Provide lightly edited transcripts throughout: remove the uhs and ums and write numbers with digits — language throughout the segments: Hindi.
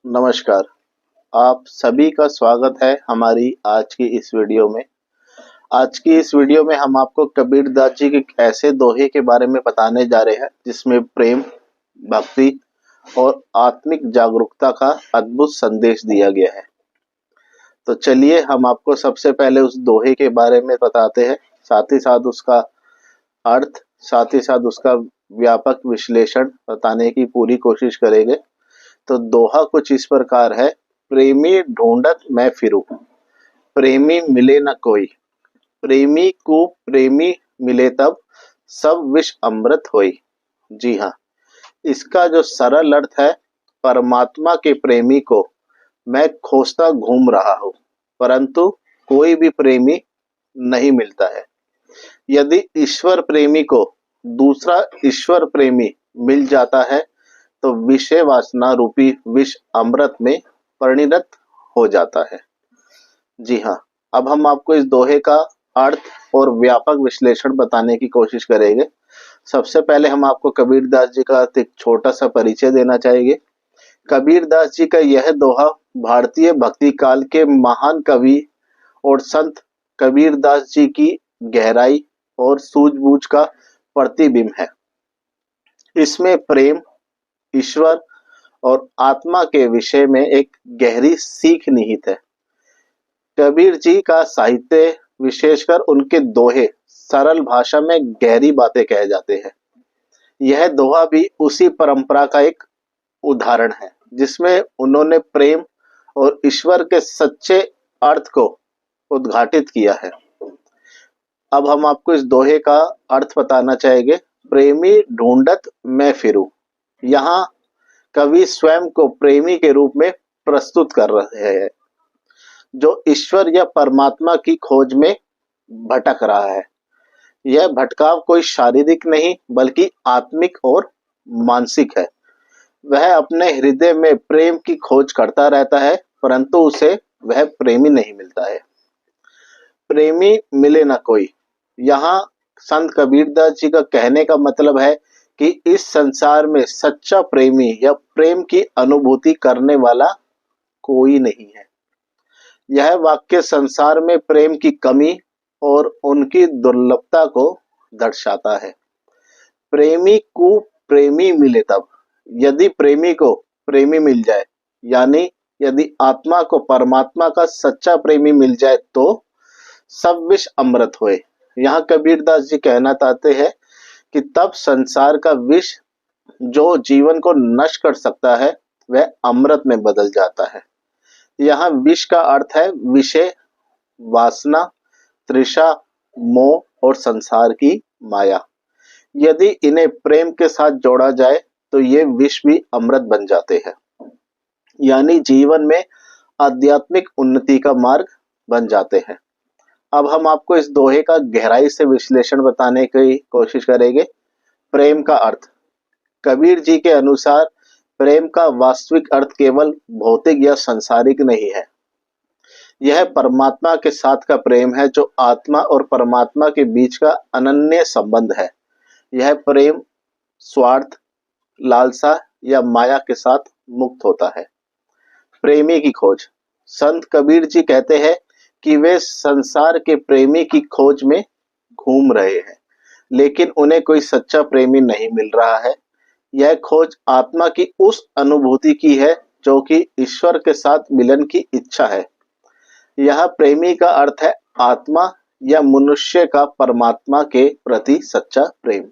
नमस्कार। आप सभी का स्वागत है हमारी आज की इस वीडियो में। आज की इस वीडियो में हम आपको कबीरदास जी के एक ऐसे दोहे के बारे में बताने जा रहे हैं जिसमें प्रेम, भक्ति और आत्मिक जागरूकता का अद्भुत संदेश दिया गया है। तो चलिए हम आपको सबसे पहले उस दोहे के बारे में बताते हैं, साथ ही साथ उसका अर्थ, साथ ही साथ उसका व्यापक विश्लेषण बताने की पूरी कोशिश करेंगे। तो दोहा कुछ इस प्रकार है। प्रेमी ढूंढत मैं फिरूं, प्रेमी मिले न कोई। प्रेमी को प्रेमी मिले तब, सब विष अमृत होई। जी हाँ, इसका जो सरल अर्थ है, परमात्मा के प्रेमी को मैं खोजता घूम रहा हूँ, परंतु कोई भी प्रेमी नहीं मिलता है। यदि ईश्वर प्रेमी को दूसरा ईश्वर प्रेमी मिल जाता है तो विषय वासना रूपी विष अमृत में परिणत हो जाता है। जी हाँ, अब हम आपको इस दोहे का अर्थ और व्यापक विश्लेषण बताने की कोशिश करेंगे। सबसे पहले हम आपको कबीरदास जी का एक छोटा सा परिचय देना चाहेंगे। कबीरदास जी का यह दोहा भारतीय भक्ति काल के महान कवि और संत कबीरदास जी की गहराई और सूझबूझ का प्रतिबिंब है। इसमें प्रेम, ईश्वर और आत्मा के विषय में एक गहरी सीख निहित है। कबीर जी का साहित्य, विशेषकर उनके दोहे, सरल भाषा में गहरी बातें कहे जाते हैं। यह दोहा भी उसी परंपरा का एक उदाहरण है जिसमें उन्होंने प्रेम और ईश्वर के सच्चे अर्थ को उद्घाटित किया है। अब हम आपको इस दोहे का अर्थ बताना चाहेंगे। प्रेमी ढूंढत मैं फिरूं। यहाँ कवि स्वयं को प्रेमी के रूप में प्रस्तुत कर रहे हैं जो ईश्वर या परमात्मा की खोज में भटक रहा है। यह भटकाव कोई शारीरिक नहीं बल्कि आत्मिक और मानसिक है। वह अपने हृदय में प्रेम की खोज करता रहता है, परंतु उसे वह प्रेमी नहीं मिलता है। प्रेमी मिले न कोई। यहाँ संत कबीरदास जी का कहने का मतलब है कि इस संसार में सच्चा प्रेमी या प्रेम की अनुभूति करने वाला कोई नहीं है। यह वाक्य संसार में प्रेम की कमी और उनकी दुर्लभता को दर्शाता है। प्रेमी को प्रेमी मिले तब, यदि प्रेमी को प्रेमी मिल जाए, यानी यदि आत्मा को परमात्मा का सच्चा प्रेमी मिल जाए तो सब विष अमृत होए। यहाँ कबीरदास जी कहना चाहते हैं कि तब संसार का विष जो जीवन को नष्ट कर सकता है वह अमृत में बदल जाता है। यहाँ विष का अर्थ है विषय, वासना, तृषा, मोह और संसार की माया। यदि इन्हें प्रेम के साथ जोड़ा जाए तो ये विष भी अमृत बन जाते हैं, यानी जीवन में आध्यात्मिक उन्नति का मार्ग बन जाते हैं। अब हम आपको इस दोहे का गहराई से विश्लेषण बताने की कोशिश करेंगे। प्रेम का अर्थ। कबीर जी के अनुसार प्रेम का वास्तविक अर्थ केवल भौतिक या सांसारिक नहीं है। यह परमात्मा के साथ का प्रेम है जो आत्मा और परमात्मा के बीच का अनन्य संबंध है। यह प्रेम स्वार्थ, लालसा या माया के साथ मुक्त होता है। प्रेमी की खोज। संत कबीर जी कहते हैं कि वे संसार के प्रेमी की खोज में घूम रहे हैं, लेकिन उन्हें कोई सच्चा प्रेमी नहीं मिल रहा है। यह खोज आत्मा की उस अनुभूति की है जो कि ईश्वर के साथ मिलन की इच्छा है। यह प्रेमी का अर्थ है आत्मा या मनुष्य का परमात्मा के प्रति सच्चा प्रेम।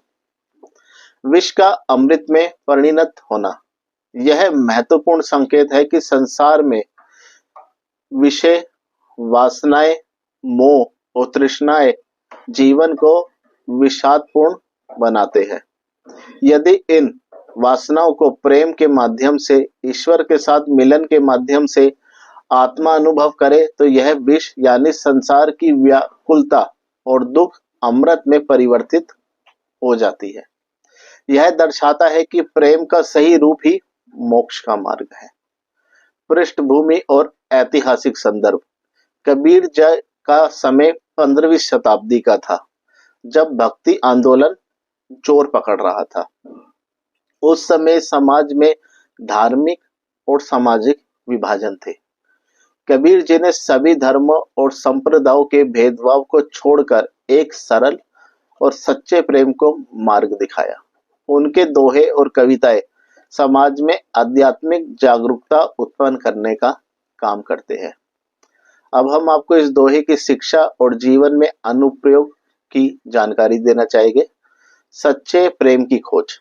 विष का अमृत में परिणत होना। यह महत्वपूर्ण संकेत है कि संसार में विषय, वासनाएं, मोह और तृष्णाएं जीवन को विषादपूर्ण बनाते हैं। यदि इन वासनाओं को प्रेम के माध्यम से, ईश्वर के साथ मिलन के माध्यम से आत्मा अनुभव करे तो यह विष यानी संसार की व्याकुलता और दुख अमृत में परिवर्तित हो जाती है। यह दर्शाता है कि प्रेम का सही रूप ही मोक्ष का मार्ग है। पृष्ठभूमि और ऐतिहासिक संदर्भ। कबीर जी का समय 15वीं शताब्दी का था, जब भक्ति आंदोलन जोर पकड़ रहा था। उस समय समाज में धार्मिक, और सामाजिक विभाजन थे। कबीर जी ने सभी धर्मों और संप्रदायों के भेदभाव को छोड़कर एक सरल और सच्चे प्रेम को मार्ग दिखाया। उनके दोहे और कविताएं समाज में आध्यात्मिक जागरूकता उत्पन्न करने का काम करते हैं। अब हम आपको इस दोहे की शिक्षा और जीवन में अनुप्रयोग की जानकारी देना चाहेंगे। सच्चे प्रेम की खोज।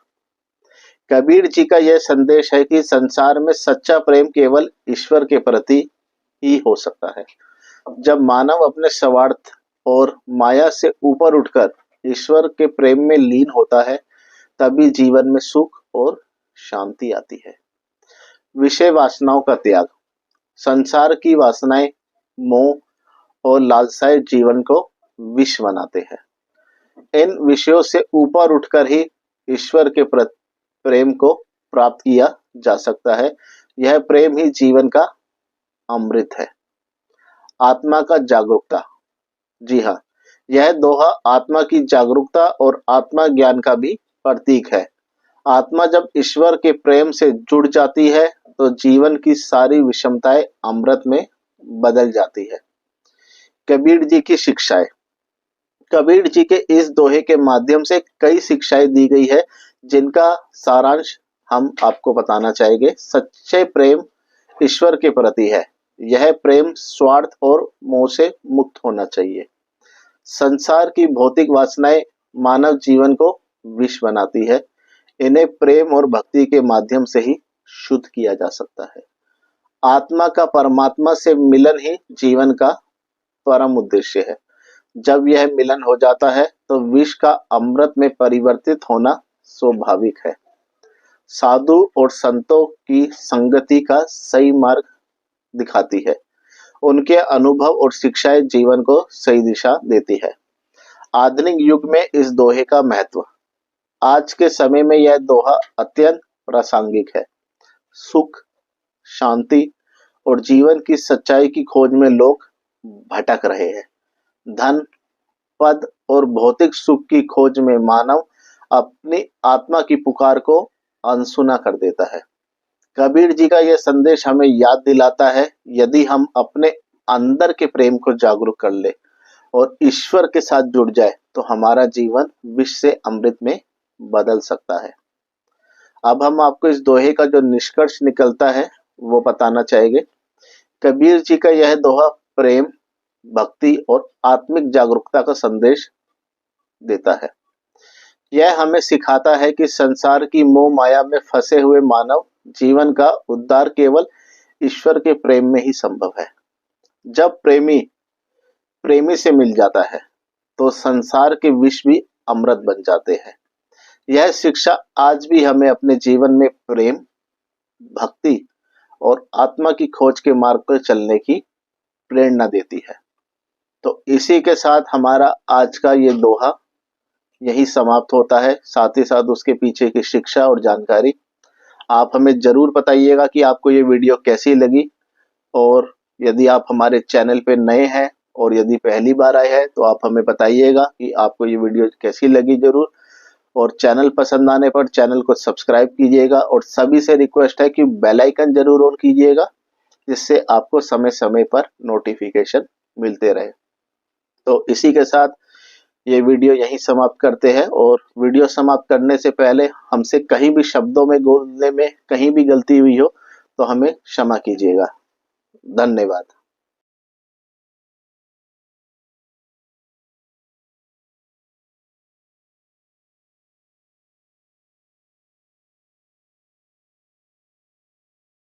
कबीर जी का यह संदेश है कि संसार में सच्चा प्रेम केवल ईश्वर के प्रति ही हो सकता है। जब मानव अपने स्वार्थ और माया से ऊपर उठकर ईश्वर के प्रेम में लीन होता है, तभी जीवन में सुख और शांति आती है। विषय वासनाओं का त्याग। संसार की वासनाएं, मोह और लालसाएं जीवन को विष बनाते हैं। इन विषयों से ऊपर उठकर ही ईश्वर के प्रति प्रेम को प्राप्त किया जा सकता है। यह प्रेम ही जीवन का अमृत है। आत्मा का जागरूकता। जी हाँ, यह दोहा आत्मा की जागरूकता और आत्मा ज्ञान का भी प्रतीक है। आत्मा जब ईश्वर के प्रेम से जुड़ जाती है तो जीवन की सारी विषमताएं अमृत में बदल जाती है। कबीर जी की शिक्षाएं। कबीर जी के इस दोहे के माध्यम से कई शिक्षाएं दी गई है, जिनका सारांश हम आपको बताना चाहेंगे। सच्चे प्रेम ईश्वर के प्रति है। यह प्रेम स्वार्थ और मोह से मुक्त होना चाहिए। संसार की भौतिक वासनाएं मानव जीवन को विष बनाती है। इन्हें प्रेम और भक्ति के माध्यम से ही शुद्ध किया जा सकता है। आत्मा का परमात्मा से मिलन ही जीवन का परम उद्देश्य है। जब यह मिलन हो जाता है तो विष का अमृत में परिवर्तित होना स्वाभाविक है। साधु और संतों की संगति का सही मार्ग दिखाती है। उनके अनुभव और शिक्षाएं जीवन को सही दिशा देती है। आधुनिक युग में इस दोहे का महत्व। आज के समय में यह दोहा अत्यंत प्रासंगिक है। सुख, शांति और जीवन की सच्चाई की खोज में लोग भटक रहे हैं। धन, पद और भौतिक सुख की खोज में मानव अपनी आत्मा की पुकार को अनसुना कर देता है। कबीर जी का यह संदेश हमें याद दिलाता है, यदि हम अपने अंदर के प्रेम को जागरूक कर ले और ईश्वर के साथ जुड़ जाए तो हमारा जीवन विष से अमृत में बदल सकता है। अब हम आपको इस दोहे का जो निष्कर्ष निकलता है वो बताना चाहेंगे। कबीर जी का यह दोहा प्रेम, भक्ति और आत्मिक जागरूकता का संदेश देता है। यह हमें सिखाता है कि संसार की मोह माया में फंसे हुए मानव जीवन का उद्धार केवल ईश्वर के प्रेम में ही संभव है। जब प्रेमी से मिल जाता है तो संसार के विष भी अमृत बन जाते हैं। यह शिक्षा आज भी हमें अपने जीवन में प्रेम, भक्ति और आत्मा की खोज के मार्ग पर चलने की प्रेरणा देती है। तो इसी के साथ हमारा आज का ये दोहा यही समाप्त होता है, साथ ही साथ उसके पीछे की शिक्षा और जानकारी। आप हमें जरूर बताइएगा कि आपको ये वीडियो कैसी लगी, और यदि आप हमारे चैनल पे नए हैं और यदि पहली बार आए हैं तो आप हमें बताइएगा कि आपको ये वीडियो कैसी लगी जरूर। और चैनल पसंद आने पर चैनल को सब्सक्राइब कीजिएगा और सभी से रिक्वेस्ट है कि बेल आइकन जरूर ऑन कीजिएगा, जिससे आपको समय समय पर नोटिफिकेशन मिलते रहे। तो इसी के साथ ये वीडियो यहीं समाप्त करते हैं, और वीडियो समाप्त करने से पहले हमसे कहीं भी शब्दों में बोलने में कहीं भी गलती हुई हो तो हमें क्षमा कीजिएगा। धन्यवाद।